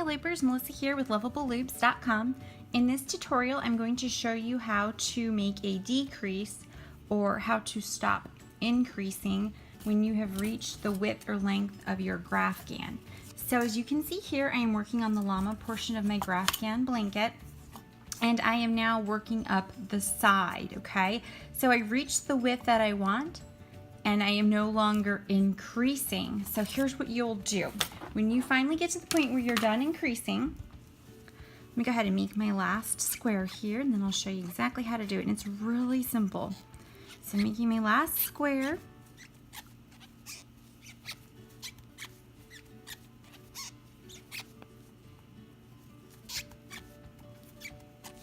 Hi Loopers, Melissa here with LovableLoops.com. In this tutorial, I'm going to show you how to make a decrease or how to stop increasing when you have reached the width or length of your Graphgan. So as you can see here, I am working on the llama portion of my Graphgan blanket, and I am now working up the side, okay? So I reached the width that I want, and I am no longer increasing. So here's what you'll do. When you finally get to the point where you're done increasing, let me go ahead and make my last square here, and then I'll show you exactly how to do it. And it's really simple. So making my last square.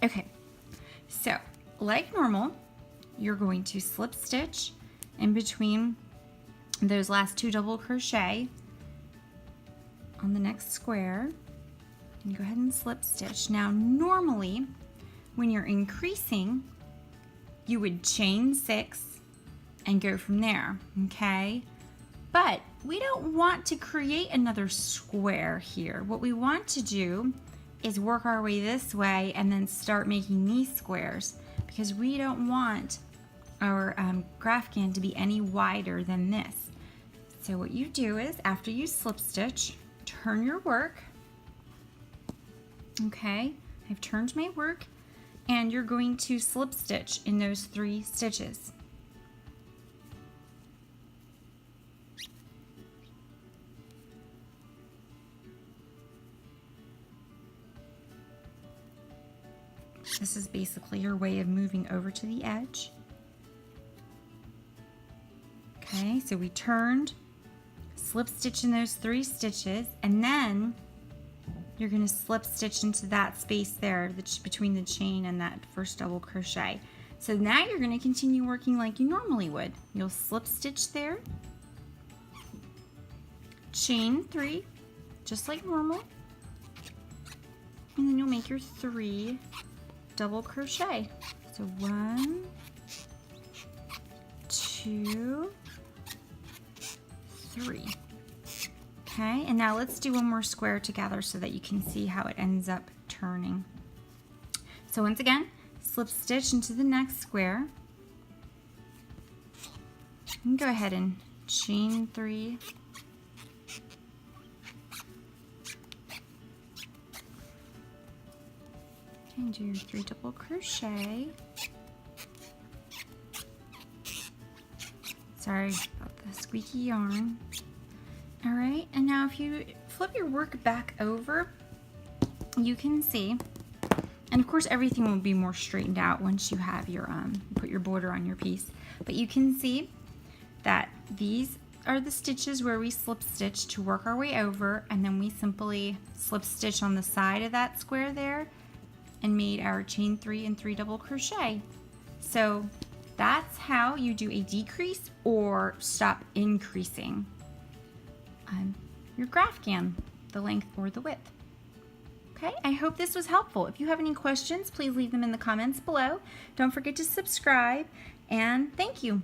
Okay, so like normal, you're going to slip stitch in between those last two double crochet on the next square, and go ahead and slip stitch. Now normally when you're increasing, you would chain 6 and go from there, okay? But we don't want to create another square here. What we want to do is work our way this way and then start making these squares, because we don't want our Graphgan to be any wider than this. So what you do is, after you slip stitch, turn your work. Okay, I've turned my work, and you're going to slip stitch in those 3 stitches. This is basically your way of moving over to the edge. Okay, so we turned, slip stitch in those 3 stitches, and then you're going to slip stitch into that space there between the chain and that first double crochet. So now you're going to continue working like you normally would. You'll slip stitch there, chain 3, just like normal, and then you'll make your 3 double crochet. So 1, 2, 3. Okay, and now let's do one more square together so that you can see how it ends up turning. So once again, slip stitch into the next square, and go ahead and chain 3, and do your 3 double crochet. Sorry about the squeaky yarn. All right, and now if you flip your work back over, you can see, and of course everything will be more straightened out once you have your put your border on your piece, but you can see that these are the stitches where we slip stitch to work our way over, and then we simply slip stitch on the side of that square there and made our chain 3 and 3 double crochet. So that's how you do a decrease or stop increasing your Graphgan, the length or the width. Okay, I hope this was helpful. If you have any questions, please leave them in the comments below. Don't forget to subscribe, and thank you.